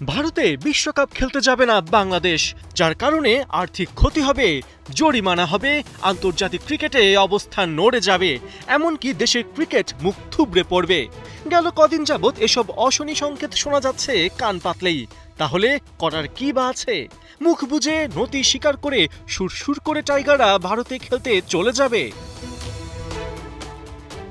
ভারতে বিশ্বকাপ খেলতে যাবে না বাংলাদেশ, যার কারণে আর্থিক ক্ষতি হবে, জরিমানা হবে, আন্তর্জাতিক ক্রিকেটে অবস্থান নড়ে যাবে, এমনকি দেশের ক্রিকেট মুখ থুবড়ে পড়বে। গেল কদিন যাবৎ এসব অশনি সংকেত শোনা যাচ্ছে কান পাতলেই। তাহলে করার কি বা আছে? মুখ বুজে নতি স্বীকার করে সুরসুর করে টাইগাররা ভারতে খেলতে চলে যাবে?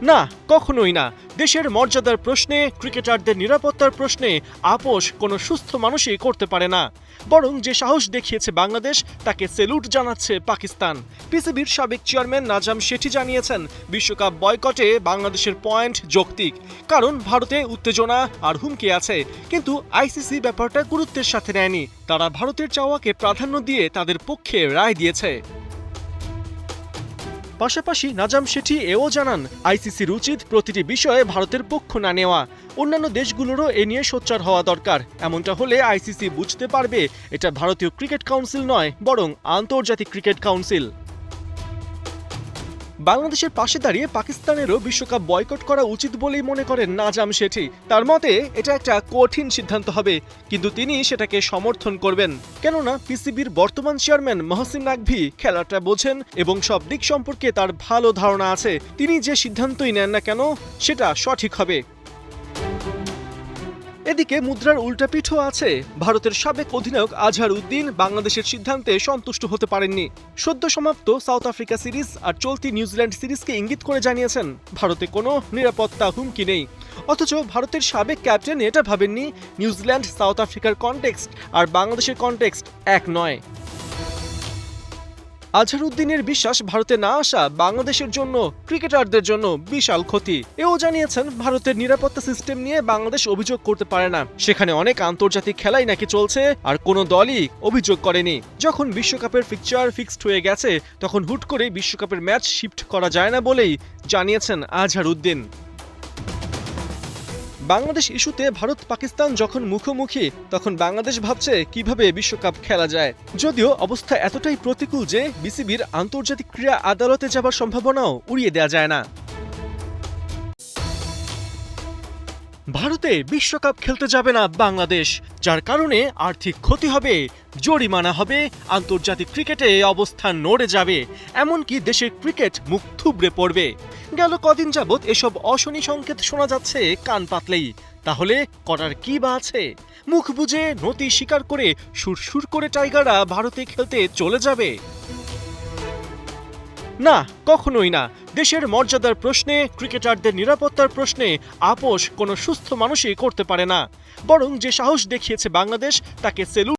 না, কখনোই না। দেশের মর্যাদার প্রশ্নে, ক্রিকেটারদের নিরাপত্তার প্রশ্নে আপোষ কোনো সুস্থ মানুষই করতে পারে না। বরং যে সাহস দেখিয়েছে বাংলাদেশ, তাকে সেলুট জানাচ্ছে পাকিস্তান। পিসিবির সাবেক চেয়ারম্যান নাজাম শেঠি জানিয়েছেন, বিশ্বকাপ বয়কটে বাংলাদেশের পয়েন্ট যৌক্তিক, কারণ ভারতে উত্তেজনা আর হুমকি আছে। কিন্তু আইসিসি ব্যাপারটা গুরুত্বের সাথে নেয়নি। তারা ভারতের চাওয়াকে প্রাধান্য দিয়ে তাদের পক্ষে রায় দিয়েছে। পাশাপাশি নাজাম শেঠি এও জানান, আইসিসির উচিত প্রতিটি বিষয়ে ভারতের পক্ষ না নেওয়া। অন্যান্য দেশগুলোরও এ নিয়ে সোচ্চার হওয়া দরকার। এমনটা হলে আইসিসি বুঝতে পারবে এটা ভারতীয় ক্রিকেট কাউন্সিল নয়, বরং আন্তর্জাতিক ক্রিকেট কাউন্সিল। বাংলাদেশের পাশে দাঁড়িয়ে পাকিস্তানেরও বিশ্বকাপ বয়কট করা উচিত বলেই মনে করেন নাজাম শেঠি। তার মতে এটা একটা কঠিন সিদ্ধান্ত হবে, কিন্তু তিনি সেটাকে সমর্থন করবেন। কেননা পিসিবির বর্তমান চেয়ারম্যান মহসিন নাকভি খেলাটা বোঝেন এবং সব দিক সম্পর্কে তার ভালো ধারণা আছে। তিনি যে সিদ্ধান্তই নেন না কেন, সেটা সঠিক হবে। এদিকে মুদ্রার উল্টাপিঠও আছে। ভারতের সাবেক অধিনায়ক আজহার উদ্দিন বাংলাদেশের সিদ্ধান্তে সন্তুষ্ট হতে পারেননি। সদ্য সমাপ্ত সাউথ আফ্রিকা সিরিজ আর চলতি নিউজিল্যান্ড সিরিজকে ইঙ্গিত করে জানিয়েছেন, ভারতে কোনো নিরাপত্তা হুমকি নেই। অথচ ভারতের সাবেক ক্যাপ্টেন এটা ভাবেননি নিউজিল্যান্ড সাউথ আফ্রিকার কনটেক্সট আর বাংলাদেশের কনটেক্সট এক নয়। আজহারউদ্দিনের বিশ্বাস, ভারতে না আসা বাংলাদেশের জন্য, ক্রিকেটারদের জন্য বিশাল ক্ষতি। এও জানিয়েছেন, ভারতের নিরাপত্তা সিস্টেম নিয়ে বাংলাদেশ অভিযোগ করতে পারে না। সেখানে অনেক আন্তর্জাতিক খেলাই নাকি চলছে, আর কোনো দলই অভিযোগ করেনি। যখন বিশ্বকাপের ফিক্সচার ফিক্সড হয়ে গেছে, তখন হুট করে বিশ্বকাপের ম্যাচ শিফট করা যায় না বলেই জানিয়েছেন আজহারউদ্দিন। বাংলাদেশ ইস্যুতে ভারত পাকিস্তান যখন মুখোমুখি, তখন বাংলাদেশ ভাবছে কিভাবে বিশ্বকাপ খেলা যায়। যদিও অবস্থা এতটাই প্রতিকূল যে বিসিবির আন্তর্জাতিক ক্রীড়া আদালতে যাবার সম্ভাবনাও উড়িয়ে দেওয়া যায় না। ভারতে বিশ্বকাপ খেলতে যাবে না বাংলাদেশ, যার কারণে আর্থিক ক্ষতি হবে, জরিমানা হবে, আন্তর্জাতিক ক্রিকেটে অবস্থান নড়ে যাবে, এমনকি দেশের ক্রিকেট মুখ থুবড়ে পড়বে। গেল কদিন যাবৎ এসব অশনি সংকেত শোনা যাচ্ছে কান পাতলেই। তাহলে করার কি বা আছে? মুখ বুজে নতি স্বীকার করে সুরসুর করে টাইগাররা ভারতে খেলতে চলে যাবে? না, কখনোই না। দেশের মর্যাদার প্রশ্নে, ক্রিকেটারদের নিরাপত্তার প্রশ্নে আপোষ কোনো সুস্থ মানুষই করতে পারে না। বরং যে সাহস দেখিয়েছে বাংলাদেশ, তাকে সেলুট